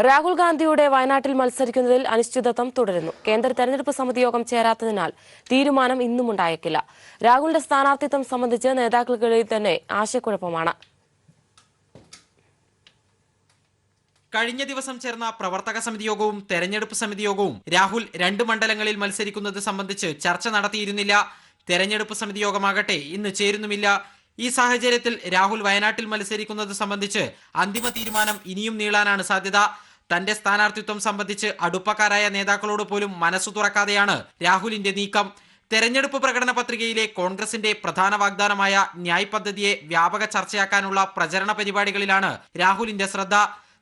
രാഹുൽ ഗാന്ധിയുടെ വയനാട്ടിൽ മത്സരിക്കുന്നതിൽ അനിശ്ചിതത്വം തുടരുന്നു. കേന്ദ്ര തെരഞ്ഞെടുപ്പ് സമിതി യോഗം ചേരാത്തതിനാൽ തീരുമാനം ഇന്നും ഉണ്ടായേക്കില്ല. രാഹുലിന്റെ സ്ഥാനാർത്ഥിത്വം സംബന്ധിച്ച് നേതാക്കൾക്കിടയിൽ തന്നെ ആശയക്കുഴപ്പമാണ്. കഴിഞ്ഞ ദിവസം ചേർന്ന പ്രവർത്തക സമിതി യോഗവും തെരഞ്ഞെടുപ്പ് സമിതി യോഗവും രാഹുൽ 2 മണ്ഡലങ്ങളിൽ മത്സരിക്കുന്നത് സംബന്ധിച്ച് ചർച്ച നടത്തിയിരുന്നില്ല. തെരഞ്ഞെടുപ്പ് സമിതി യോഗമാകട്ടെ ഇന്ന് ചേരുന്നുമില്ല. ഈ സാഹചര്യത്തിൽ രാഹുൽ വയനാട്ടിൽ മത്സരിക്കുന്നത് സംബന്ധിച്ച് അന്തിമ തീരുമാനം ഇനിയും നീളാനാണ് സാധ്യത. തന്റെ സ്ഥാനാർത്ഥിത്വം സംബന്ധിച്ച് അടുപ്പക്കാരായ നേതാക്കളോട് പോലും മനസ്സു തുറക്കാതെയാണ് രാഹുലിന്റെ നീക്കം. തെരഞ്ഞെടുപ്പ് പ്രകടന പത്രികയിലെ കോൺഗ്രസിന്റെ പ്രധാന വാഗ്ദാനമായ ന്യായ് പദ്ധതിയെ വ്യാപക ചർച്ചയാക്കാനുള്ള പ്രചരണ പരിപാടികളിലാണ് രാഹുലിന്റെ ശ്രദ്ധ.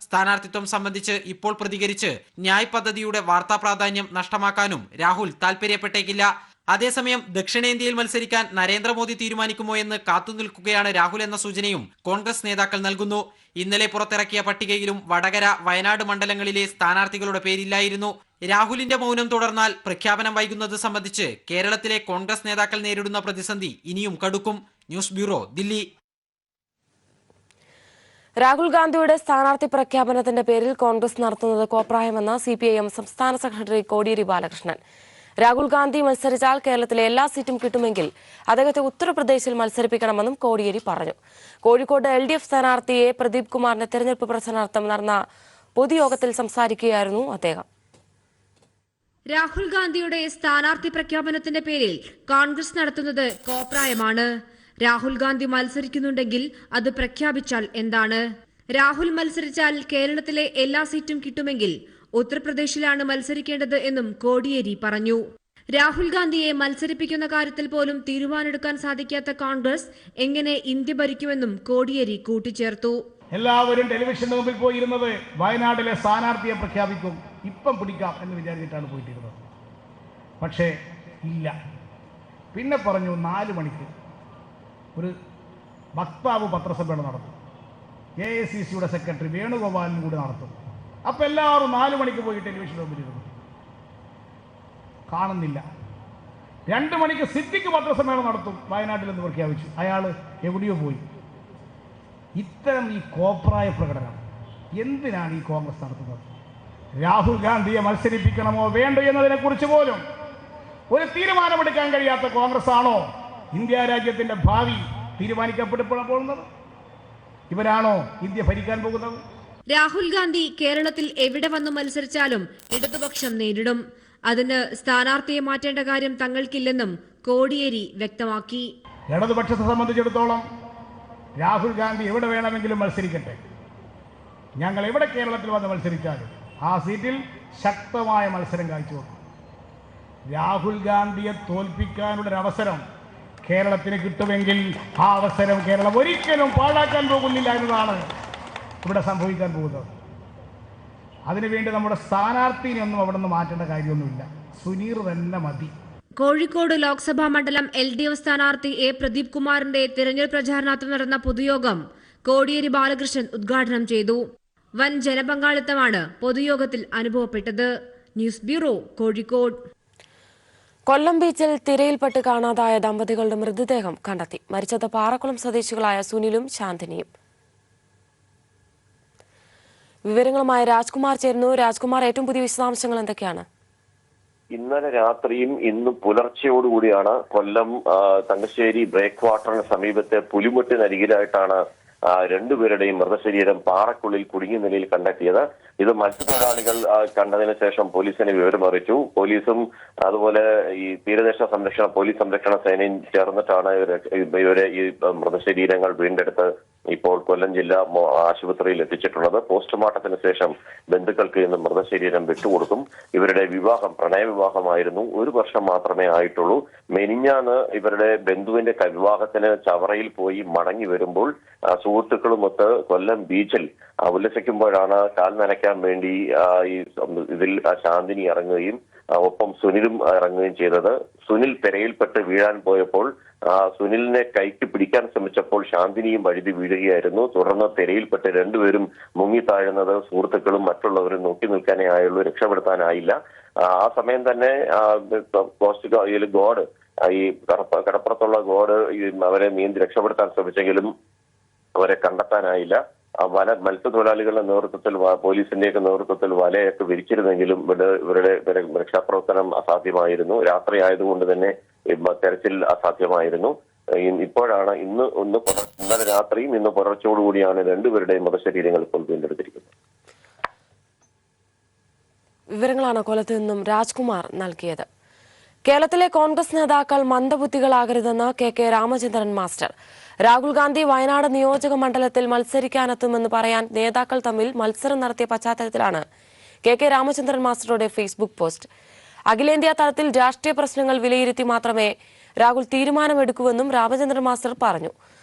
സ്ഥാനാർത്ഥിത്വം സംബന്ധിച്ച് ഇപ്പോൾ പ്രതികരിച്ച് ന്യായ് പദ്ധതിയുടെ വാർത്താ പ്രാധാന്യം നഷ്ടമാക്കാനും രാഹുൽ താൽപര്യപ്പെട്ടേക്കില്ല. അതേസമയം ദക്ഷിണേന്ത്യയിൽ മത്സരിക്കാൻ നരേന്ദ്രമോദി തീരുമാനിക്കുമോ എന്ന് കാത്തുനിൽക്കുകയാണ് രാഹുൽ എന്ന സൂചനയും കോൺഗ്രസ് നേതാക്കൾ നൽകുന്നു. ഇന്നലെ പുറത്തിറക്കിയ പട്ടികയിലും വടകര, വയനാട് മണ്ഡലങ്ങളിലെ സ്ഥാനാർത്ഥികളുടെ പേരില്ലായിരുന്നു. രാഹുലിന്റെ മൗനം തുടർന്നാൽ പ്രഖ്യാപനം വൈകുന്നത് സംബന്ധിച്ച് കേരളത്തിലെ കോൺഗ്രസ് നേതാക്കൾ നേരിടുന്ന പ്രതിസന്ധി ഇനിയും കടുക്കും. News bureau, Delhi. രാഹുൽ ഗാന്ധിയുടെ സ്ഥാനാർത്ഥി പ്രഖ്യാപനത്തിന്റെ പേരിൽ കോൺഗ്രസ് നടത്തുന്നത് കോപ്രായമെന്ന് CPIM സംസ്ഥാന സെക്രട്ടറി കോടിയേരി ബാലകൃഷ്ണൻ. രാഹുൽ ഗാന്ധി മത്സരിച്ചാൽ കേരളത്തിലെ എല്ലാ സീറ്റും കിട്ടുമെങ്കിൽ അദ്ദേഹത്തെ ഉത്തർപ്രദേശിൽ മത്സരിപ്പിക്കണമെന്നും കോടിയേരി പറഞ്ഞു. കോഴിക്കോട് LDF സ്ഥാനാർത്ഥി പ്രദീപ് കുമാറിന്റെ തെരഞ്ഞെടുപ്പ് പ്രചരണാർത്ഥം നടന്ന പൊതുയോഗത്തിൽ സംസാരിക്കുകയായിരുന്നു അദ്ദേഹം. രാഹുൽ ഗാന്ധിയുടെ സ്ഥാനാർത്ഥി പ്രഖ്യാപനത്തിന്റെ പേരിൽ കോൺഗ്രസ് നടത്തുന്നത് കോപ്രായമാണ്. രാഹുൽ ഗാന്ധി മത്സരിക്കുന്നുണ്ടെങ്കിൽ അത് പ്രഖ്യാപിച്ചാൽ എന്താണ്? രാഹുൽ മത്സരിച്ചാൽ കേരളത്തിലെ എല്ലാ സീറ്റും കിട്ടുമെങ്കിൽ ഉത്തർപ്രദേശിലാണ് മത്സരിക്കേണ്ടത് എന്നും കോടിയേരി പറഞ്ഞു. രാഹുൽ ഗാന്ധിയെ മത്സരിപ്പിക്കുന്ന കാര്യത്തിൽ പോലും തീരുമാനമെടുക്കാൻ സാധിക്കാത്ത കോൺഗ്രസ് എങ്ങനെ ഇന്ത്യ ഭരിക്കുമെന്നും കോടിയേരി കൂട്ടിച്ചേർത്തു. എല്ലാവരും ടെലിവിഷന് മുമ്പിൽ പോയിരുന്നത് വയനാട്ടിലെ സ്ഥാനാർത്ഥിയെ പ്രഖ്യാപിക്കും, ഇപ്പം പിടിക്കാം എന്ന് വിചാരിച്ചിട്ടാണ് പോയിട്ടിരുന്നത്. പക്ഷേ ഇല്ല. പിന്നെ പറഞ്ഞു 4 മണിക്ക് ഒരു വക്താവ് പത്രസമ്മേളനം നടത്തും. AICCയുടെ സെക്രട്ടറി വേണുഗോപാലിനും കൂടി നടത്തും. അപ്പം എല്ലാവരും 4 മണിക്ക് പോയി ടെലിവിഷന് മുമ്പിലിരുന്നു. കാണുന്നില്ല. 2 മണിക്ക് സിദ്ദിഖ് പത്രസമ്മേളനം നടത്തും, വയനാട്ടിൽ നിന്ന് പ്രഖ്യാപിച്ചു. അയാൾ എവിടെയോ പോയി. ഇത്തരം ഈ കോപ്രായ പ്രകടനം എന്തിനാണ് ഈ കോൺഗ്രസ് നടത്തുന്നത്? രാഹുൽ ഗാന്ധിയെ മത്സരിപ്പിക്കണമോ വേണ്ടോ എന്നതിനെക്കുറിച്ച് പോലും ഒരു തീരുമാനമെടുക്കാൻ കഴിയാത്ത കോൺഗ്രസ് ആണോ ഇന്ത്യ രാജ്യത്തിന്റെ ഭാവി തീരുമാനിക്കപ്പെടുന്നത്? ഇവരാണോ ഇന്ത്യ ഭരിക്കാൻ പോകുന്നത്? രാഹുൽ ഗാന്ധി കേരളത്തിൽ എവിടെ വന്നു മത്സരിച്ചാലും ഇടതുപക്ഷം നേരിടും. അതിന് സ്ഥാനാർത്ഥിയെ മാറ്റേണ്ട കാര്യം തങ്ങൾക്കില്ലെന്നും കോടിയേരി വ്യക്തമാക്കി. ഇടതുപക്ഷത്തെ സംബന്ധിച്ചിടത്തോളം രാഹുൽ ഗാന്ധി എവിടെ വേണമെങ്കിലും മത്സരിക്കട്ടെ. ഞങ്ങൾ എവിടെ കേരളത്തിൽ വന്ന് മത്സരിച്ചാലും ആ സീറ്റിൽ ശക്തമായ മത്സരം കാഴ്ചവെക്കും. രാഹുൽ ഗാന്ധിയെ തോൽപ്പിക്കാനുള്ളൊരവസരം കേരളത്തിന് കിട്ടുമെങ്കിൽ ആ അവസരം കേരളം ഒരിക്കലും പാഴാക്കാൻ പോകുന്നില്ല എന്നതാണ് ഇവിടെ സംഭവിക്കാൻ പോകുന്നത്. അതിനുവേണ്ടി നമ്മുടെ സ്ഥാനാർത്ഥിനെയൊന്നും അവിടെ നിന്ന് മാറ്റേണ്ട കാര്യമൊന്നുമില്ല. സുനീർ തന്നെ മതി. കോഴിക്കോട് ലോക്സഭാ മണ്ഡലം LDF സ്ഥാനാർത്ഥി പ്രദീപ് കുമാറിന്റെ തിരഞ്ഞെടുപ്പ് പ്രചാരണാർത്ഥം നടന്ന പൊതുയോഗം കോടിയേരി ബാലകൃഷ്ണൻ ഉദ്ഘാടനം ചെയ്തു. വൻ ജനപങ്കാളിത്തമാണ് പൊതുയോഗത്തിൽ അനുഭവപ്പെട്ടത്. News bureau, Kozhikode. കൊല്ലം ബീച്ചിൽ തിരയിൽപ്പെട്ട് കാണാതായ ദമ്പതികളുടെ മൃതദേഹം കണ്ടെത്തി. മരിച്ചത് പാറക്കുളം സ്വദേശികളായ സുനിലും ശാന്തിനിയും. വിവരങ്ങളുമായി രാജ്കുമാർ ചേരുന്നു. രാജ്കുമാർ, ഏറ്റവും പുതിയ വിശദാംശങ്ങൾ എന്തൊക്കെയാണ്? ഇന്നലെ രാത്രിയും ഇന്ന് പുലർച്ചയോടുകൂടിയാണ് കൊല്ലം തങ്കശ്ശേരി ബ്രേക്ക് വാട്ടറിന് സമീപത്തെ പുലിമുട്ടിനരികിലായിട്ടാണ് 2 പേരുടെയും മൃതശരീരം പാറക്കുള്ളിൽ കുടുങ്ങിയ നിലയിൽ കണ്ടെത്തിയത്. ഇത് മത്സ്യത്തൊഴിലാളികൾ കണ്ടതിന് ശേഷം പോലീസിനെ വിവരമറിയിച്ചു. പോലീസും അതുപോലെ ഈ തീരദേശ സംരക്ഷണ പോലീസ് സംരക്ഷണ സേനയും ചേർന്നിട്ടാണ് ഇവരെ ഈ മൃതശരീരങ്ങൾ വീണ്ടെടുത്ത് ഇപ്പോൾ കൊല്ലം ജില്ലാ ആശുപത്രിയിൽ എത്തിച്ചിട്ടുള്ളത്. പോസ്റ്റ്മോർട്ടത്തിന് ശേഷം ബന്ധുക്കൾക്ക് ഇന്ന് മൃതശരീരം വിട്ടുകൊടുക്കും. ഇവരുടെ വിവാഹം പ്രണയവിവാഹമായിരുന്നു. 1 വർഷം മാത്രമേ ആയിട്ടുള്ളൂ. മെനിഞ്ഞാന്ന് ഇവരുടെ ബന്ധുവിന്റെ വിവാഹത്തിന് ചവറയിൽ പോയി മടങ്ങി വരുമ്പോൾ സുഹൃത്തുക്കളുമൊത്ത് കൊല്ലം ബീച്ചിൽ ഉല്ലസിക്കുമ്പോഴാണ് കാൽ നനയ്ക്കാൻ വേണ്ടി ഇതിൽ ശാന്തിനി ഇറങ്ങുകയും ഒപ്പം സുനിലും ഇറങ്ങുകയും ചെയ്തത്. സുനിൽ തിരയിൽപ്പെട്ട് വീഴാൻ പോയപ്പോൾ സുനിലിനെ കൈക്ക് പിടിക്കാൻ ശ്രമിച്ചപ്പോൾ ശാന്തിനിയും വഴുതി വീഴുകയായിരുന്നു. തുടർന്ന് തിരയിൽപ്പെട്ട് 2 പേരും മുങ്ങി താഴുന്നത് സുഹൃത്തുക്കളും മറ്റുള്ളവരും നോക്കി നിൽക്കാനേ ആയുള്ളൂ, രക്ഷപ്പെടുത്താനായില്ല. ആ സമയം തന്നെ കോസ്റ്റ് ഗോഡ് ഈ കടപ്പുറത്തുള്ള ഗോഡ് അവരെ നീന്തി രക്ഷപ്പെടുത്താൻ ശ്രമിച്ചെങ്കിലും അവരെ കണ്ടെത്താനായില്ല. മത്സ്യത്തൊഴിലാളികളുടെ നേതൃത്വത്തിൽ പോലീസിന്റെയൊക്കെ നേതൃത്വത്തിൽ വലയൊക്കെ വിരിച്ചിരുന്നെങ്കിലും ഇവരുടെ രക്ഷാപ്രവർത്തനം അസാധ്യമായിരുന്നു. രാത്രി ആയതുകൊണ്ട് തന്നെ തെരച്ചിൽ അസാധ്യമായിരുന്നു. ഇപ്പോഴാണ് ഇന്നലെ രാത്രിയും ഇന്ന് പുലർച്ചയോടുകൂടിയാണ് രണ്ടുപേരുടെയും മൃതശരീരങ്ങൾ ഇപ്പോൾ വീണ്ടെടുത്തിരിക്കുന്നത്. വിവരങ്ങളാണ് കൊല്ലത്ത് നിന്നും രാജ്കുമാർ നൽകിയത്. കേരളത്തിലെ കോൺഗ്രസ് നേതാക്കൾ മന്ദബുദ്ധികളാകരുതെന്ന് കെ രാമചന്ദ്രൻ മാസ്റ്റർ. രാഹുൽ ഗാന്ധി വയനാട് നിയോജക മണ്ഡലത്തിൽ മത്സരിക്കാനെത്തുമെന്ന് പറയാൻ നേതാക്കൾ തമ്മിൽ മത്സരം നടത്തിയ പശ്ചാത്തലത്തിലാണ് കെ രാമചന്ദ്രൻ മാസ്റ്ററുടെ ഫേസ്ബുക്ക് പോസ്റ്റ്. അഖിലേന്ത്യാ തലത്തിൽ രാഷ്ട്രീയ പ്രശ്നങ്ങൾ വിലയിരുത്തി മാത്രമേ രാഹുൽ തീരുമാനമെടുക്കൂവെന്നും രാമചന്ദ്രൻ മാസ്റ്റർ പറഞ്ഞു.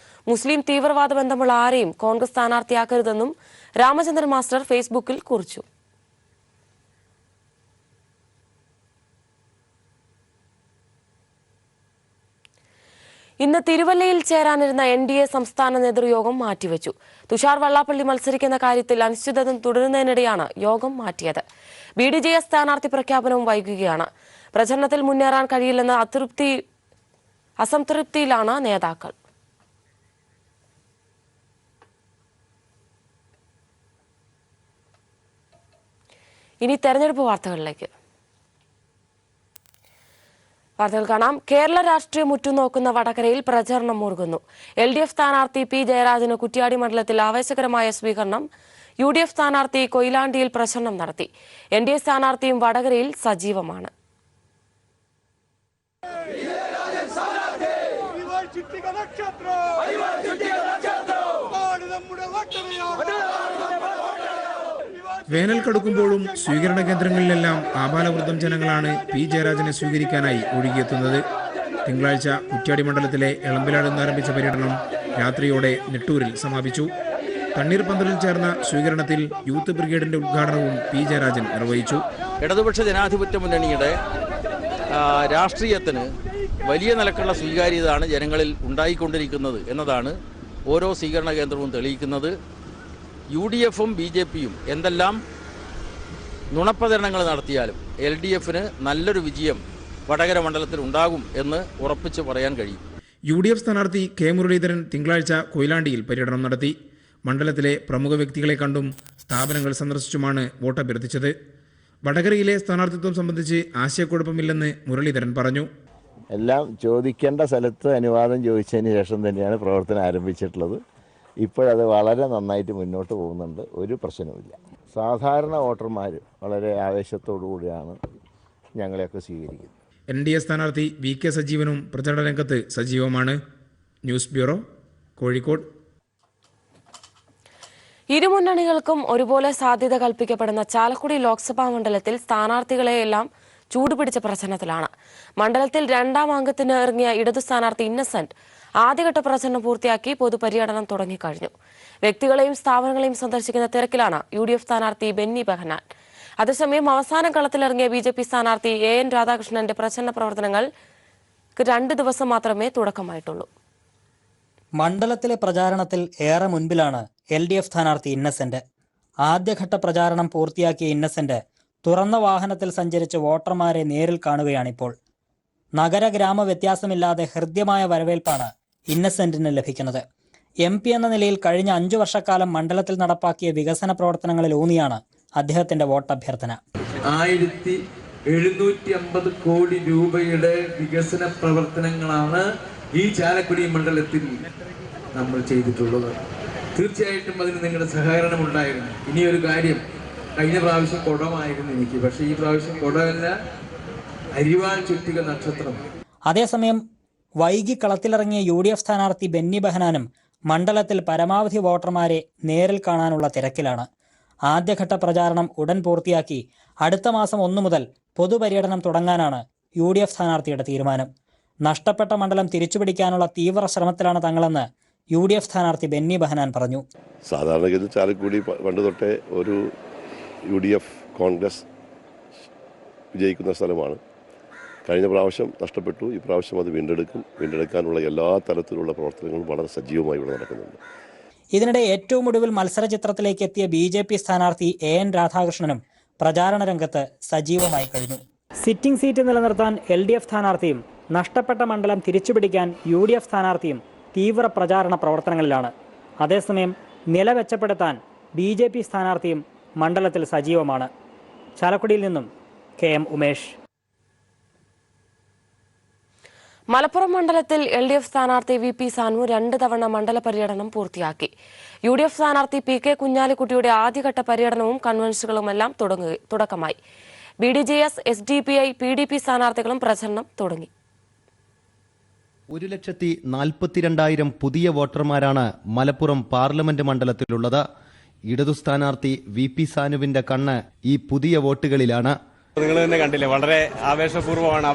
മുസ്ലിം തീവ്രവാദ ബന്ധമുള്ള ആരെയും കോൺഗ്രസ് സ്ഥാനാർത്ഥിയാക്കരുതെന്നും രാമചന്ദ്രൻ മാസ്റ്റർ ഫേസ്ബുക്കിൽ കുറിച്ചു. ഇന്ന് തിരുവല്ലയിൽ ചേരാനിരുന്ന NDA സംസ്ഥാന നേതൃയോഗം മാറ്റിവെച്ചു. തുഷാർ വെള്ളാപ്പള്ളി മത്സരിക്കുന്ന കാര്യത്തിൽ അനിശ്ചിതത്വം തുടരുന്നതിനിടെയാണ് യോഗം മാറ്റിയത്. BDJS സ്ഥാനാർത്ഥി പ്രഖ്യാപനവും വൈകുകയാണ്. പ്രചരണത്തിൽ മുന്നേറാൻ കഴിയില്ലെന്ന അസംതൃപ്തിയിലാണ് നേതാക്കൾ. ഇനി തെരഞ്ഞെടുപ്പ് വാർത്തകളിലേക്ക്. വാർത്തകൾ കാണാം. കേരള രാഷ്ട്രീയം ഉറ്റുനോക്കുന്ന വടകരയിൽ പ്രചരണം മുറുകുന്നു. LDF സ്ഥാനാർത്ഥി P ജയരാജന് കുറ്റ്യാടി മണ്ഡലത്തിൽ ആവേശകരമായ സ്വീകരണം. UDF സ്ഥാനാർത്ഥി കൊയിലാണ്ടിയിൽ പ്രചരണം നടത്തി. NDA സ്ഥാനാർത്ഥിയും വടകരയിൽ സജീവമാണ്. വേനൽ കടുക്കുമ്പോഴും സ്വീകരണ കേന്ദ്രങ്ങളിലെല്ലാം ആബാലവൃദ്ധം ജനങ്ങളാണ് P ജയരാജനെ സ്വീകരിക്കാനായി ഒഴുകിയെത്തുന്നത്. തിങ്കളാഴ്ച കുറ്റ്യാടി മണ്ഡലത്തിലെ എളമ്പിലാട് നിന്നാരംഭിച്ച പര്യടനം രാത്രിയോടെ നെട്ടൂരിൽ സമാപിച്ചു. തണ്ണീർപന്തലിൽ ചേർന്ന സ്വീകരണത്തിൽ യൂത്ത് ബ്രിഗേഡിന്റെ ഉദ്ഘാടനവും P ജയരാജൻ നിർവഹിച്ചു. ഇടതുപക്ഷ ജനാധിപത്യ മുന്നണിയുടെ രാഷ്ട്രീയത്തിന് വലിയ നിലക്കുള്ള സ്വീകാര്യതയാണ് ജനങ്ങളിൽ ഉണ്ടായിക്കൊണ്ടിരിക്കുന്നത് എന്നതാണ് ഓരോ സ്വീകരണ കേന്ദ്രവും തെളിയിക്കുന്നത്. UDFും BJPയും എന്തെല്ലാം നുണപ്രചരണങ്ങൾ നടത്തിയാലും LDFന് നല്ലൊരു വിജയം വടകര മണ്ഡലത്തിൽ ഉണ്ടാകും എന്ന് ഉറപ്പിച്ച് പറയാൻ കഴിയും. UDF സ്ഥാനാർത്ഥി K മുരളീധരൻ തിങ്കളാഴ്ച കൊയിലാണ്ടിയിൽ പര്യടനം നടത്തി. മണ്ഡലത്തിലെ പ്രമുഖ വ്യക്തികളെ കണ്ടും സ്ഥാപനങ്ങൾ സന്ദർശിച്ചുമാണ് വോട്ടഭ്യർത്ഥിച്ചത്. വടകരയിലെ സ്ഥാനാർത്ഥിത്വം സംബന്ധിച്ച് ആശയക്കുഴപ്പമില്ലെന്ന് മുരളീധരൻ പറഞ്ഞു. എല്ലാം ചോദിക്കേണ്ട സ്ഥലത്ത് അനുവാദം ചോദിച്ചതിന് ശേഷം തന്നെയാണ് പ്രവർത്തനം ആരംഭിച്ചിട്ടുള്ളത്. ഇപ്പോഴത് വളരെ നന്നായിട്ട് മുന്നോട്ട് പോകുന്നുണ്ട്. ഒരു പ്രശ്നവുമില്ല. സാധാരണ വോട്ടർമാർ വളരെ ആവേശത്തോടു കൂടിയാണ് ഞങ്ങളെയൊക്കെ സ്വീകരിക്കുന്നത്. NDA സ്ഥാനാർത്ഥി VK സജീവനും പ്രചരണ രംഗത്ത് സജീവമാണ്. News bureau, Kozhikode. ഇരുമുന്നണികൾക്കും ഒരുപോലെ സാധ്യത കൽപ്പിക്കപ്പെടുന്ന ചാലക്കുടി ലോക്സഭാ മണ്ഡലത്തിൽ സ്ഥാനാർത്ഥികളെയെല്ലാം ചൂടുപിടിച്ച പ്രചരണത്തിലാണ്. മണ്ഡലത്തിൽ രണ്ടാം അംഗത്തിന് ഇറങ്ങിയ ഇടതു സ്ഥാനാർത്ഥി ഇന്നസെന്റ് ആദ്യഘട്ട പ്രചരണം പൂർത്തിയാക്കി പൊതുപര്യടനം തുടങ്ങിക്കഴിഞ്ഞു. വ്യക്തികളെയും സ്ഥാപനങ്ങളെയും സന്ദർശിക്കുന്ന തിരക്കിലാണ് UDF സ്ഥാനാർത്ഥി ബെന്നി ബെഹനാൻ. അതേസമയം അവസാന കളത്തിലിറങ്ങിയ BJP സ്ഥാനാർത്ഥി AN രാധാകൃഷ്ണന്റെ പ്രചരണ പ്രവർത്തനങ്ങൾക്ക് 2 ദിവസം മാത്രമേ തുടക്കമായിട്ടുള്ളൂ. മണ്ഡലത്തിലെ പ്രചാരണത്തിൽ ഏറെ മുൻപിലാണ് LDF സ്ഥാനാർത്ഥി ഇന്നസെന്റ്. ആദ്യഘട്ട പ്രചാരണം പൂർത്തിയാക്കിയ ഇന്നസെന്റ് തുറന്ന വാഹനത്തിൽ സഞ്ചരിച്ച് വോട്ടർമാരെ നേരിൽ കാണുകയാണിപ്പോൾ. നഗര ഗ്രാമ വ്യത്യാസമില്ലാതെ ഹൃദ്യമായ വരവേൽപ്പാണ് ഇന്നസെന്റിന് ലഭിക്കുന്നത്. MP എന്ന നിലയിൽ കഴിഞ്ഞ 5 വർഷക്കാലം മണ്ഡലത്തിൽ നടപ്പാക്കിയ വികസന പ്രവർത്തനങ്ങളിൽ ഊന്നിയാണ് അദ്ദേഹത്തിന്റെ വോട്ടഭ്യർത്ഥന. 1750 കോടി രൂപയുടെ വികസന പ്രവർത്തനങ്ങളാണ് ഈ ചാലക്കുടി മണ്ഡലത്തിൽ നമ്മൾ ചെയ്തിട്ടുള്ളത്. തീർച്ചയായിട്ടും അതിന് നിങ്ങളുടെ സഹകരണം ഉണ്ടായിരുന്നു. ഇനിയൊരു കാര്യം, കഴിഞ്ഞ പ്രാവശ്യം കുടമായിരുന്നു എനിക്ക്, പക്ഷേ ഈ പ്രാവശ്യം കുടമല്ല, അരിവാൾ ചുറ്റിക നക്ഷത്രം. അതേസമയം വൈകി കളത്തിലിറങ്ങിയ UDF സ്ഥാനാർത്ഥി ബെന്നി ബെഹനാനും മണ്ഡലത്തിൽ പരമാവധി വോട്ടർമാരെ നേരിൽ കാണാനുള്ള തിരക്കിലാണ്. ആദ്യഘട്ട പ്രചാരണം ഉടൻ പൂർത്തിയാക്കി അടുത്ത മാസം 1 മുതൽ പൊതുപര്യടനം തുടങ്ങാനാണ് UDF സ്ഥാനാർത്ഥിയുടെ തീരുമാനം. നഷ്ടപ്പെട്ട മണ്ഡലം തിരിച്ചുപിടിക്കാനുള്ള തീവ്ര ശ്രമത്തിലാണ് തങ്ങളെന്ന് UDF സ്ഥാനാർത്ഥി ബെന്നി ബെഹനാൻ പറഞ്ഞു. സാധാരണഗതി ചാലക്കുടി പണ്ട് തൊട്ടേ ഒരു UDF കോൺഗ്രസ് വിജയിക്കുന്ന സ്ഥലമാണ്. കഴിഞ്ഞ പ്രാവശ്യം നഷ്ടപ്പെട്ടു, ഈ പ്രാവശ്യം അത് വീണ്ടെടുക്കാനുള്ള എല്ലാ തരത്തിലുള്ള പ്രവർത്തനങ്ങളും വളരെ സജീവമായി ഇവിടെ നടക്കുന്നുണ്ട്. ഇതിനിടെ ഏറ്റവും ഒടുവിൽ മത്സരചിത്രത്തിലേക്ക് എത്തിയ BJP സ്ഥാനാർത്ഥി AN രാധാകൃഷ്ണനും പ്രചാരണ രംഗത്ത് സജീവമായി കഴിഞ്ഞു. സിറ്റിംഗ് സീറ്റ് നിലനിർത്താൻ LDF സ്ഥാനാർത്ഥിയും നഷ്ടപ്പെട്ട മണ്ഡലം തിരിച്ചുപിടിക്കാൻ UDF സ്ഥാനാർത്ഥിയും തീവ്ര പ്രചാരണ പ്രവർത്തനങ്ങളിലാണ്. അതേസമയം നില മെച്ചപ്പെടുത്താൻ BJP സ്ഥാനാർത്ഥിയും മണ്ഡലത്തിൽ സജീവമാണ്. ചാലക്കുടിയിൽ നിന്നും KM ഉമേഷ്. മലപ്പുറം മണ്ഡലത്തിൽ LDF സ്ഥാനാർത്ഥി VP സാനു 2 തവണ മണ്ഡല പര്യടനം പൂർത്തിയാക്കി. UDF സ്ഥാനാർത്ഥി PK കുഞ്ഞാലിക്കുട്ടിയുടെ ആദ്യഘട്ട പര്യടനവും കൺവെൻഷനുകളുമെല്ലാം തുടക്കമായി. BDJS, SDPI, PDP സ്ഥാനാർത്ഥികളും പ്രചരണം തുടങ്ങി. 1,42,000 പുതിയ വോട്ടർമാരാണ് മലപ്പുറം പാർലമെന്റ് മണ്ഡലത്തിലുള്ളത്. ഇടതു സ്ഥാനാർത്ഥി VP സാനുവിന്റെ കണ്ണ് ഈ പുതിയ വോട്ടുകളിലാണ്. നിങ്ങൾ തന്നെ കണ്ടില്ലേ, വളരെ ആവേശപൂർവ്വമാണ്.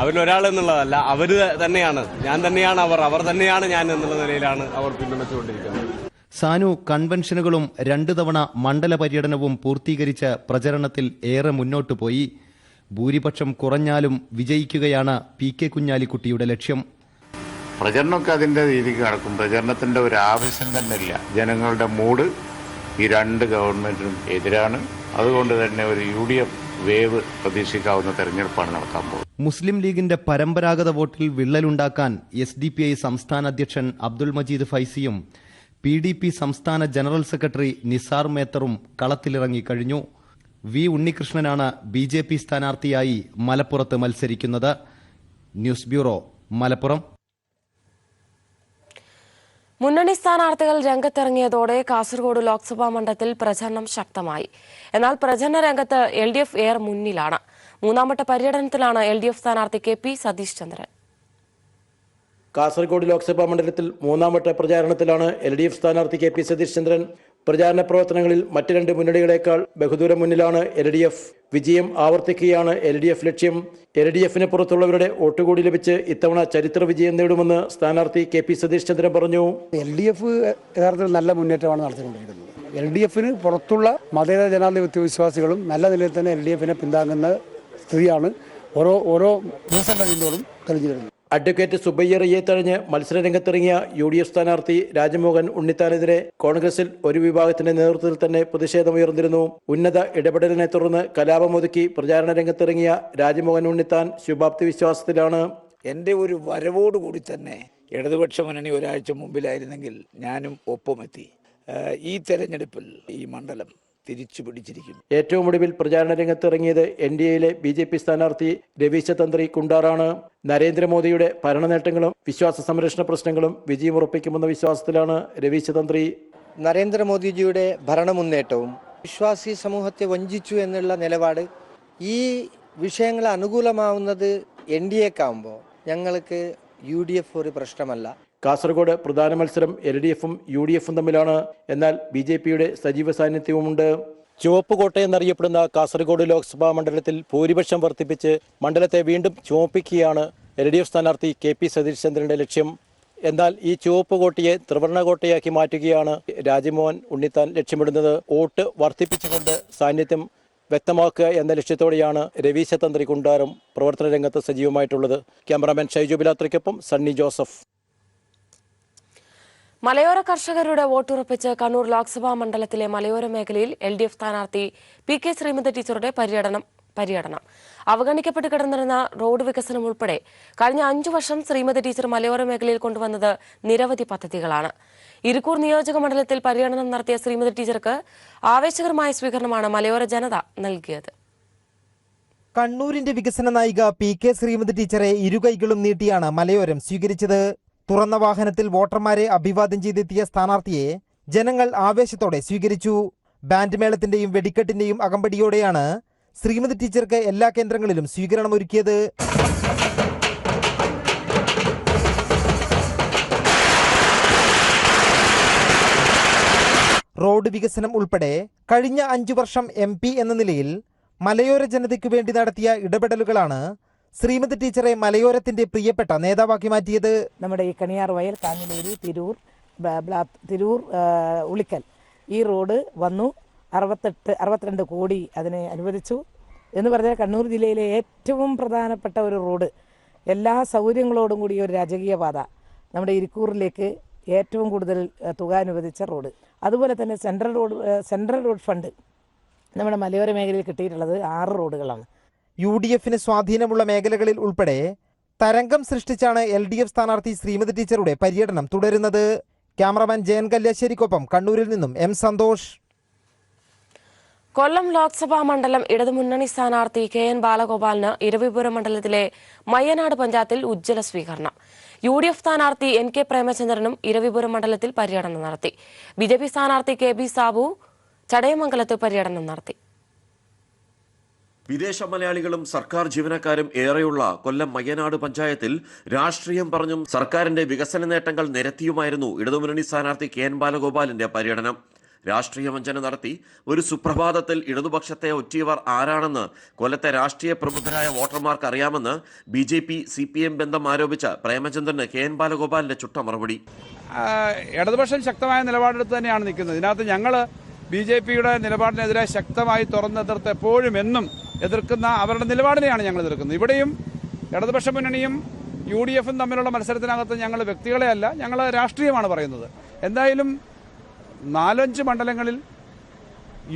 അവരിലൊരാൾ എന്നുള്ളതല്ല, അവർ തന്നെയാണ്, ഞാൻ തന്നെയാണ് അവർ തന്നെയാണ് ഞാൻ എന്നുള്ള നിലയിലാണ് അവർ പിന്തുണച്ചുകൊണ്ടിരിക്കുന്നത്. സാനു കൺവെൻഷനുകളും 2 തവണ മണ്ഡല പര്യടനവും പൂർത്തീകരിച്ച് പ്രചരണത്തിൽ ഏറെ മുന്നോട്ടു പോയി. ഭൂരിപക്ഷം കുറഞ്ഞാലും വിജയിക്കുകയാണ് PK കുഞ്ഞാലിക്കുട്ടിയുടെ ലക്ഷ്യം. പ്രചരണമൊക്കെ അതിൻ്റെ രീതിക്ക് നടക്കും. പ്രചരണത്തിൻ്റെ ഒരു ആവശ്യം തന്നെ ഇല്ല. ജനങ്ങളുടെ മൂഡ് ഈ 2 ഗവൺമെൻറ്റിനും എതിരാണ്. അതുകൊണ്ട് തന്നെ ഒരു UDF വേവ് പ്രതീക്ഷിക്കാവുന്ന തെരഞ്ഞെടുപ്പാണ് നടക്കാൻ പോകുന്നത്. മുസ്ലിം ലീഗിന്റെ പരമ്പരാഗത വോട്ടിൽ വിള്ളലുണ്ടാക്കാൻ SDPI സംസ്ഥാന അധ്യക്ഷൻ അബ്ദുൾ മജീദ് ഫൈസിയും PDP സംസ്ഥാന ജനറൽ സെക്രട്ടറി നിസാർ മേത്തറും കളത്തിലിറങ്ങി കഴിഞ്ഞു. V ഉണ്ണികൃഷ്ണനാണ് BJP സ്ഥാനാർത്ഥിയായി മലപ്പുറത്ത് മത്സരിക്കുന്നത്. News bureau, Malappuram. മുന്നണി സ്ഥാനാർത്ഥികൾ രംഗത്തിറങ്ങിയതോടെ കാസർഗോഡ് ലോക്സഭാ മണ്ഡലത്തിൽ പ്രചരണം ശക്തമായി. എന്നാൽ പ്രചരണ രംഗത്ത് LDF ഏറെ മുന്നിലാണ്. 3ാം പര്യടനത്തിലാണ് LDF സ്ഥാനാർത്ഥി KP സതീഷ് ചന്ദ്രൻ. കാസർഗോഡ് ലോക്സഭാ മണ്ഡലത്തിൽ 3ാം പ്രചാരണത്തിലാണ് LDF സ്ഥാനാർത്ഥി KP സതീഷ് ചന്ദ്രൻ. പ്രചാരണ പ്രവർത്തനങ്ങളിൽ മറ്റ് 2 മുന്നണികളേക്കാൾ ബഹുദൂരം മുന്നിലാണ് LDF. വിജയം ആവർത്തിക്കുകയാണ് LDF ലക്ഷ്യം. LDFന് പുറത്തുള്ളവരുടെ വോട്ട് കൂടി ലഭിച്ച് ഇത്തവണ ചരിത്ര വിജയം നേടുമെന്ന് സ്ഥാനാർത്ഥി KP സതീഷ് ചന്ദ്രൻ പറഞ്ഞു. LDF യഥാർത്ഥത്തിൽ നല്ല മുന്നേറ്റമാണ് നടത്തിക്കൊണ്ടിരിക്കുന്നത്. LDFന് പുറത്തുള്ള മതേതര ജനാധിപത്യ വിശ്വാസികളും നല്ല നിലയിൽ തന്നെ LDFനെ പിന്താങ്ങുന്ന സ്ഥിതിയാണ് ഓരോ ദിവസം കഴിയുന്നതോറും തെളിഞ്ഞു വരുന്നത്. അഡ്വക്കേറ്റ് സുബയ്യറയെ തഴഞ്ഞ് മത്സരരംഗത്തിറങ്ങിയ UDF സ്ഥാനാർത്ഥി രാജ്മോഹൻ ഉണ്ണിത്താനെതിരെ കോൺഗ്രസിൽ ഒരു വിഭാഗത്തിന്റെ നേതൃത്വത്തിൽ തന്നെ പ്രതിഷേധമുയർന്നിരുന്നു. ഉന്നത ഇടപെടലിനെ തുടർന്ന് കലാപമൊതുക്കി പ്രചാരണ രംഗത്തിറങ്ങിയ രാജ്മോഹൻ ഉണ്ണിത്താൻ ശുഭാപ്തി വിശ്വാസത്തിലാണ്. എൻ്റെ ഒരു വരവോടുകൂടി തന്നെ ഇടതുപക്ഷ മുന്നണി ഒരാഴ്ച മുമ്പിലായിരുന്നെങ്കിൽ ഞാനും ഒപ്പമെത്തി. ഈ തെരഞ്ഞെടുപ്പിൽ ഈ മണ്ഡലം തിരിച്ചു പിടിച്ചിരിക്കും. ഏറ്റവും ഒടുവിൽ പ്രചാരണ രംഗത്തിറങ്ങിയത് NDAയിലെ BJP സ്ഥാനാർത്ഥി രവീശ തന്ത്രി കുണ്ടാറാണ്. നരേന്ദ്രമോദിയുടെ ഭരണനേട്ടങ്ങളും വിശ്വാസ സംരക്ഷണ പ്രശ്നങ്ങളും വിജയമുറപ്പിക്കുമെന്ന വിശ്വാസത്തിലാണ് രവീശ തന്ത്രി. നരേന്ദ്രമോദിജിയുടെ ഭരണമുന്നേറ്റവും വിശ്വാസി സമൂഹത്തെ വഞ്ചിച്ചു എന്നുള്ള നിലപാട് ഈ വിഷയങ്ങൾ അനുകൂലമാവുന്നത് NDAക്കാവുമ്പോൾ ഞങ്ങൾക്ക് UDF ഒരു പ്രശ്നമല്ല. കാസർഗോഡ് പ്രധാന മത്സരം LDFും UDFും തമ്മിലാണ്. എന്നാൽ BJPയുടെ സജീവ സാന്നിധ്യവുമുണ്ട്. ചുവപ്പ് കോട്ടയെന്നറിയപ്പെടുന്ന കാസർഗോഡ് ലോക്സഭാ മണ്ഡലത്തിൽ ഭൂരിപക്ഷം വർദ്ധിപ്പിച്ച് മണ്ഡലത്തെ വീണ്ടും ചുവപ്പിക്കുകയാണ് LDF സ്ഥാനാർത്ഥി KP സതീഷ് ചന്ദ്രന്റെ ലക്ഷ്യം. എന്നാൽ ഈ ചുവപ്പ് കോട്ടയെ ത്രിവർണ്ണ കോട്ടയാക്കി മാറ്റുകയാണ് രാജ്മോഹൻ ഉണ്ണിത്താൻ ലക്ഷ്യമിടുന്നത്. വോട്ട് വർദ്ധിപ്പിച്ചുകൊണ്ട് സാന്നിധ്യം വ്യക്തമാക്കുക എന്ന ലക്ഷ്യത്തോടെയാണ് രവീശ തന്ത്രി കുണ്ടാരം പ്രവർത്തന രംഗത്ത് സജീവമായിട്ടുള്ളത്. ക്യാമറാമാൻ ഷൈജു ബിലാത്രയ്ക്കൊപ്പം സണ്ണി ജോസഫ്. മലയോര കർഷകരുടെ വോട്ടുറപ്പിച്ച് കണ്ണൂർ ലോക്സഭാ മണ്ഡലത്തിലെ മലയോര മേഖലയിൽ LDF സ്ഥാനാർത്ഥി PK ശ്രീമതി ടീച്ചറുടെ പര്യടനം അവഗണിക്കപ്പെട്ട് കിടന്നിരുന്ന റോഡ് വികസനം ഉൾപ്പെടെ കഴിഞ്ഞ 5 വർഷം ശ്രീമതി ടീച്ചർ മലയോര മേഖലയിൽ കൊണ്ടുവന്നത് നിരവധി പദ്ധതികളാണ്. ഇരിക്കൂർ നിയോജക മണ്ഡലത്തിൽ പര്യടനം നടത്തിയ ശ്രീമതി ടീച്ചർക്ക് ആവേശകരമായ സ്വീകരണമാണ് മലയോര ജനത നൽകിയത്. കണ്ണൂരിന്റെ വികസന നായിക PK ശ്രീമതി ടീച്ചറെ ഇരുകൈകളും നീട്ടിയാണ് മലയോരം സ്വീകരിച്ചത്. തുറന്ന വാഹനത്തിൽ വോട്ടർമാരെ അഭിവാദ്യം ചെയ്തെത്തിയ സ്ഥാനാർത്ഥിയെ ജനങ്ങൾ ആവേശത്തോടെ സ്വീകരിച്ചു. ബാൻഡ് മേളത്തിന്റെയും വെടിക്കെട്ടിന്റെയും അകമ്പടിയോടെയാണ് ശ്രീമതി ടീച്ചർക്ക് എല്ലാ കേന്ദ്രങ്ങളിലും സ്വീകരണമൊരുക്കിയത്. റോഡ് വികസനം ഉൾപ്പെടെ കഴിഞ്ഞ 5 വർഷം MP എന്ന നിലയിൽ മലയോര ജനതയ്ക്കു വേണ്ടി നടത്തിയ ഇടപെടലുകളാണ് ശ്രീമതി ടീച്ചറെ മലയോരത്തിന്റെ പ്രിയപ്പെട്ട നേതാവാക്കി മാറ്റിയത്. നമ്മുടെ ഈ കണിയാർ വയൽ, കാഞ്ഞിലേരി, തിരൂർ, ഉളിക്കൽ ഈ റോഡ് വന്നു. 62 കോടി അതിനെ അനുവദിച്ചു എന്ന് പറഞ്ഞാൽ കണ്ണൂർ ജില്ലയിലെ ഏറ്റവും പ്രധാനപ്പെട്ട ഒരു റോഡ്, എല്ലാ സൗകര്യങ്ങളോടും കൂടിയ ഒരു രാജകീയ പാത, നമ്മുടെ ഇരിക്കൂറിലേക്ക് ഏറ്റവും കൂടുതൽ തുക അനുവദിച്ച റോഡ്. അതുപോലെ തന്നെ സെൻട്രൽ റോഡ് ഫണ്ട് നമ്മുടെ മലയോര മേഖലയിൽ കിട്ടിയിട്ടുള്ളത് 6 റോഡുകളാണ്. UDFന് സ്വാധീനമുള്ള മേഖലകളിൽ ഉൾപ്പെടെ തരംഗം സൃഷ്ടിച്ചാണ് LDF സ്ഥാനാർത്ഥി ശ്രീമതി ടീച്ചറുടെ പര്യടനം തുടരുന്നത്. ക്യാമറമാൻ ജയൻ കല്യാശ്ശേരിക്കൊപ്പം കണ്ണൂരിൽ നിന്നും എം സന്തോഷ്. കൊല്ലം ലോക്സഭാ മണ്ഡലം ഇടതുമുന്നണി സ്ഥാനാർത്ഥി KN ബാലഗോപാലിന് ഇരവിപുരം മണ്ഡലത്തിലെ മയ്യനാട് പഞ്ചായത്തിൽ ഉജ്ജ്വല സ്വീകരണം. UDF സ്ഥാനാർത്ഥി NK പ്രേമചന്ദ്രനും ഇരവിപുരം മണ്ഡലത്തിൽ പര്യടനം നടത്തി. BJP സ്ഥാനാർത്ഥി KB സാബു ചടയമംഗലത്ത് പര്യടനം നടത്തി. വിദേശ മലയാളികളും സർക്കാർ ജീവനക്കാരും ഏറെയുള്ള കൊല്ലം മയ്യനാട് പഞ്ചായത്തിൽ രാഷ്ട്രീയം പറഞ്ഞും സർക്കാരിന്റെ വികസന നേട്ടങ്ങൾ നിരത്തിയുമായിരുന്നു ഇടതുമുന്നണി സ്ഥാനാർത്ഥി KN ബാലഗോപാലിന്റെ പര്യടനം. രാഷ്ട്രീയ വഞ്ചന നടത്തി ഒരു സുപ്രഭാതത്തിൽ ഇടതുപക്ഷത്തെ ഒറ്റിയവർ ആരാണെന്ന് കൊല്ലത്തെ രാഷ്ട്രീയ പ്രബുദ്ധരായ വോട്ടർമാർക്ക് അറിയാമെന്ന് BJP CPM ബന്ധം ആരോപിച്ച പ്രേമചന്ദ്രന് KN ബാലഗോപാലിന്റെ ചുട്ട മറുപടി. ഇടതുപക്ഷം ശക്തമായ നിലപാടെടുത്ത് തന്നെയാണ് നിൽക്കുന്നത്. ഇതിനകത്ത് ഞങ്ങൾ BJPയുടെ നിലപാടിനെതിരെ ശക്തമായി തുറന്നെതിർത്ത് എപ്പോഴും എന്നും എതിർക്കുന്ന അവരുടെ നിലപാടിനെയാണ് ഞങ്ങൾ എതിർക്കുന്നത്. ഇവിടെയും ഇടതുപക്ഷ മുന്നണിയും UDFും തമ്മിലുള്ള മത്സരത്തിനകത്ത് ഞങ്ങൾ വ്യക്തികളെ അല്ല, ഞങ്ങൾ രാഷ്ട്രീയമാണ് പറയുന്നത്. എന്തായാലും 4-5 മണ്ഡലങ്ങളിൽ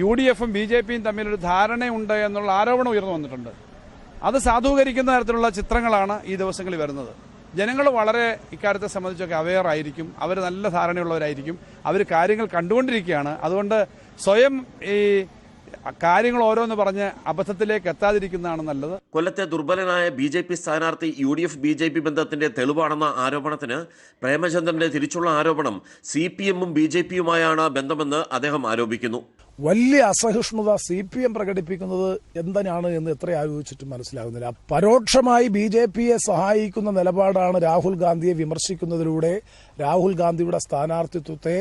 UDFും BJPയും തമ്മിലൊരു ധാരണയുണ്ട് എന്നുള്ള ആരോപണം ഉയർന്നു വന്നിട്ടുണ്ട്. അത് സാധൂകരിക്കുന്ന തരത്തിലുള്ള ചിത്രങ്ങളാണ് ഈ ദിവസങ്ങളിൽ വരുന്നത്. ജനങ്ങൾ വളരെ ഇക്കാര്യത്തെ സംബന്ധിച്ചൊക്കെ അവെയർ ആയിരിക്കും, അവർ നല്ല ധാരണയുള്ളവരായിരിക്കും, അവർ കാര്യങ്ങൾ കണ്ടുകൊണ്ടിരിക്കുകയാണ്. അതുകൊണ്ട് സ്വയം ഈ കാര്യങ്ങൾ ഓരോന്ന് പറഞ്ഞ് അബദ്ധത്തിലേക്ക് എത്താതിരിക്കുന്നതാണ് നല്ലത്. കൊല്ലത്തെ ദുർബലനായ BJP സ്ഥാനാർത്ഥി UDF BJP ബന്ധത്തിന്റെ തെളിവാണെന്ന ആരോപണത്തിന് പ്രേമചന്ദ്രന്റെ തിരിച്ചുള്ള ആരോപണം CPMും BJPയുമായാണ് ബന്ധമെന്ന് അദ്ദേഹം ആരോപിക്കുന്നു. വലിയ അസഹിഷ്ണുത CPM പ്രകടിപ്പിക്കുന്നത് എന്തിനാണ് എന്ന് എത്ര ആലോചിച്ചിട്ട് മനസ്സിലാകുന്നില്ല. പരോക്ഷമായി BJPയെ സഹായിക്കുന്ന നിലപാടാണ് രാഹുൽ ഗാന്ധിയെ വിമർശിക്കുന്നതിലൂടെ രാഹുൽ ഗാന്ധിയുടെ സ്ഥാനാർത്ഥിത്വത്തെ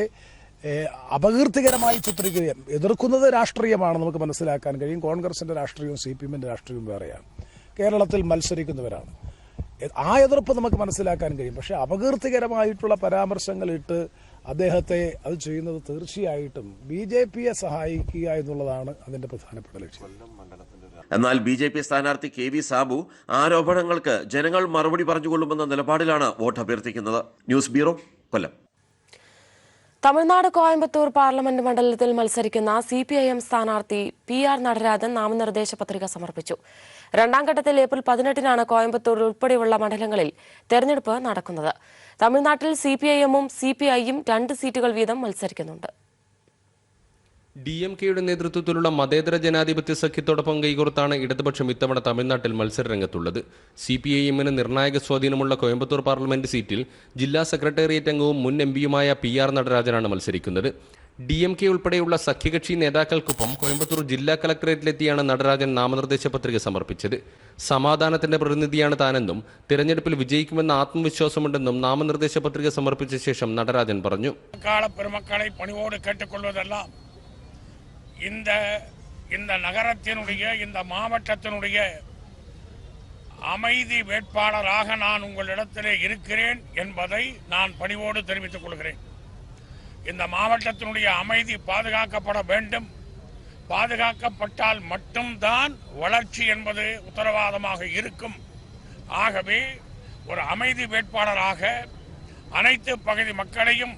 അപകീർത്തികരമായി ചിത്രീകരിക്കാൻ എതിർക്കുന്നത് രാഷ്ട്രീയമാണ് നമുക്ക് മനസ്സിലാക്കാൻ കഴിയും. കോൺഗ്രസിന്റെ രാഷ്ട്രീയവും CPMന്റെ രാഷ്ട്രീയവും വേറെയാണ്. കേരളത്തിൽ മത്സരിക്കുന്നവരാണ്. ആ എതിർപ്പ് നമുക്ക് മനസ്സിലാക്കാൻ കഴിയും. പക്ഷേ അപകീർത്തികരമായിട്ടുള്ള പരാമർശങ്ങൾ ഇട്ട് അദ്ദേഹത്തെ അത് ചെയ്യുന്നത് തീർച്ചയായിട്ടും BJPയെ സഹായിക്കുക എന്നുള്ളതാണ് അതിന്റെ പ്രധാനപ്പെട്ട ലക്ഷ്യം. എന്നാൽ BJP സ്ഥാനാർത്ഥി KB സാബു ആരോപണങ്ങൾക്ക് ജനങ്ങൾ മറുപടി പറഞ്ഞുകൊള്ളുമെന്ന നിലപാടിലാണ് വോട്ട് അഭ്യർത്ഥിക്കുന്നത്. ന്യൂസ് ബ്യൂറോ, കൊല്ലം. തമിഴ്നാട് കോയമ്പത്തൂർ പാർലമെന്റ് മണ്ഡലത്തിൽ മത്സരിക്കുന്ന CPIM സ്ഥാനാർത്ഥി PR നടരാജൻ നാമനിർദ്ദേശ പത്രിക സമർപ്പിച്ചു. രണ്ടാം ഘട്ടത്തിൽ ഏപ്രിൽ 18-നാണ് കോയമ്പത്തൂർ ഉൾപ്പെടെയുള്ള മണ്ഡലങ്ങളിൽ തെരഞ്ഞെടുപ്പ് നടക്കുന്നത്. തമിഴ്നാട്ടിൽ CPIMും CPIയും 2 സീറ്റുകൾ വീതം മത്സരിക്കുന്നുണ്ട്. DMKയുടെ നേതൃത്വത്തിലുള്ള മതേതര ജനാധിപത്യ സഖ്യത്തോടൊപ്പം കൈകോർത്താണ് ഇടതുപക്ഷം ഇത്തവണ തമിഴ്നാട്ടിൽ മത്സരരംഗത്തുള്ളത്. CPIMന് നിർണായക സ്വാധീനമുള്ള കോയമ്പത്തൂർ പാർലമെന്റ് സീറ്റിൽ ജില്ലാ സെക്രട്ടേറിയറ്റ് അംഗവും മുൻ MPയുമായ PR നടരാജനാണ് മത്സരിക്കുന്നത്. DMK ഉൾപ്പെടെയുള്ള സഖ്യകക്ഷി നേതാക്കൾക്കൊപ്പം കോയമ്പത്തൂർ ജില്ലാ കളക്ടറേറ്റിലെത്തിയാണ് നടരാജൻ നാമനിർദ്ദേശ പത്രിക സമർപ്പിച്ചത്. സമാധാനത്തിന്റെ പ്രതിനിധിയാണ് താനെന്നും തിരഞ്ഞെടുപ്പിൽ വിജയിക്കുമെന്ന ആത്മവിശ്വാസമുണ്ടെന്നും നാമനിർദ്ദേശ പത്രിക സമർപ്പിച്ച ശേഷം നടരാജൻ പറഞ്ഞു. இந்த நகரத்தினுடைய இந்த மாவட்டத்தினுடைய அமைதி வேட்பாளராக நான் உங்களிடத்திலே இருக்கிறேன் என்பதை நான் பணிவோடு தெரிவித்துக் கொள்கிறேன். இந்த மாவட்டத்தினுடைய அமைதி பாதுகாக்கப்பட வேண்டும். பாதுகாக்கப்பட்டால் மட்டும்தான் வளர்ச்சி என்பது உத்தரவாதமாக இருக்கும். ஆகவே ஒரு அமைதி வேட்பாளராக அனைத்து பகுதி மக்களையும்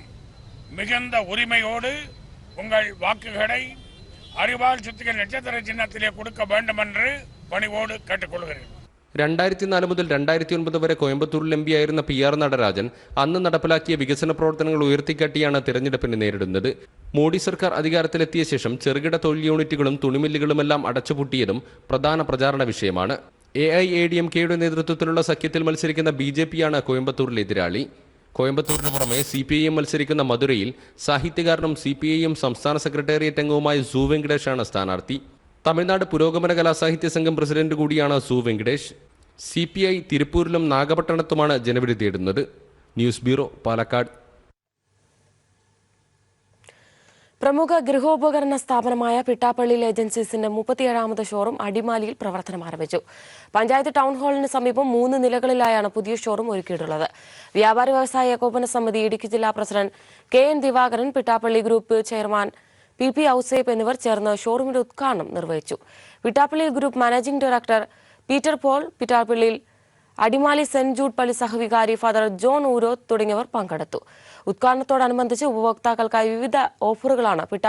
மிகுந்த உரிமையோடு உங்கள் வாக்குகளை அறிவால் சுத்திக நட்சத்திர சின்னத்திலே கொடுக்க வேண்டும் என்று பணிவோடு கேட்டுக்கொள்கிறேன். 2004 മുതൽ 2009 വരെ കോയമ്പത്തൂരിൽ MP ആയിരുന്ന PR നടരാജൻ അന്ന് നടപ്പിലാക്കിയ വികസന പ്രവർത്തനങ്ങൾ ഉയർത്തിക്കാട്ടിയാണ് തിരഞ്ഞെടുപ്പിനെ നേരിടുന്നത്. മോഡി സർക്കാർ അധികാരത്തിലെത്തിയ ശേഷം ചെറുകിട തൊഴിൽ യൂണിറ്റുകളും തുണിമില്ലുകളുമെല്ലാം അടച്ചുപൂട്ടിയതും പ്രധാന പ്രചാരണ വിഷയമാണ്. AIADMKയുടെ നേതൃത്വത്തിലുള്ള സഖ്യത്തിൽ മത്സരിക്കുന്ന BJPയാണ് കോയമ്പത്തൂരിലെ എതിരാളി. കോയമ്പത്തൂരിന് പുറമെ CPIM മത്സരിക്കുന്ന മധുരയിൽ സാഹിത്യകാരനും CPIM സംസ്ഥാന സെക്രട്ടേറിയറ്റ് അംഗവുമായ സു വെങ്കടേഷാണ് സ്ഥാനാർത്ഥി. തമിഴ്നാട് പുരോഗമന കലാസാഹിത്യ സംഘം പ്രസിഡന്റ് കൂടിയാണ് സു വെങ്കടേഷ്. CPI തിരുപ്പൂരിലും നാഗപട്ടണത്തുമാണ് ജനവിധി തേടുന്നത്. News bureau, Palakkad. പ്രമുഖ ഗൃഹോപകരണ സ്ഥാപനമായ പിട്ടാപ്പള്ളിയിൽ ഏജൻസീസിന്റെ 37ാമത് ഷോറൂം അടിമാലിയിൽ പ്രവർത്തനം ആരംഭിച്ചു. പഞ്ചായത്ത് ടൗൺ ഹാളിന് സമീപം 3 നിലകളിലായാണ് പുതിയ ഷോറൂം ഒരുക്കിയിട്ടുള്ളത്. വ്യാപാരി വ്യവസായ ഏകോപന സമിതി ഇടുക്കി ജില്ലാ president KN Divakaran, Pittappilly group chairman PP Ouseph എന്നിവർ ചേർന്ന് ഷോറൂമിന്റെ ഉദ്ഘാടനം നിർവഹിച്ചു. Pittappilly group managing director Peter Paul, പിട്ടാപ്പള്ളിയിൽ അടിമാലി സെന്റ് ജൂഡ് പള്ളി സഹവികാരി ഫാദർ ജോൺ ഊരോ തുടങ്ങിയവർ പങ്കെടുത്തു. ഉദ്ഘാടനത്തോടനുബന്ധിച്ച് ഉപഭോക്താക്കൾക്കായി വിവിധ ഓഫറുകളാണ്